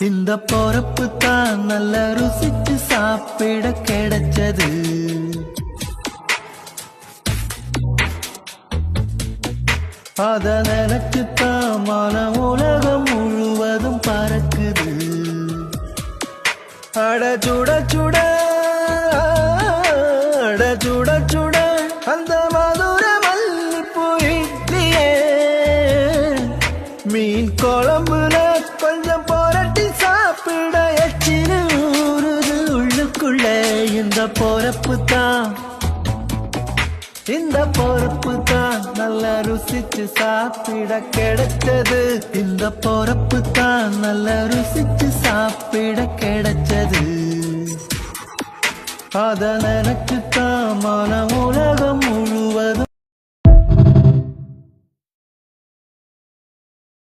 இந்த பொறப்பு தான் நல்ல ருசிச்சு சாப்பிட கிடைச்சது. அத நினைச்சுத்தான் மன உலகம் முழுவதும் பறக்குது. அட சுட சுட அட சுட சுட அந்த மதுர மல்லிப்பூ இட்லியே மீன் குழம்புல கொஞ்சம் புரட்டி சாப்பிட எச்சினு ஊறுது உள்ளுக்குள்ள. இந்த பொறப்பு தான் இந்த பொறப்பு தான் நல்ல ருசிச்சு சாப்பிட கிடைச்சது. இந்த பொறப்பு தான் நல்ல ருசிச்சு சாப்பிட கிடைச்சது. அத நினைச்சுத்தான் மன உலகம் முழுவதும்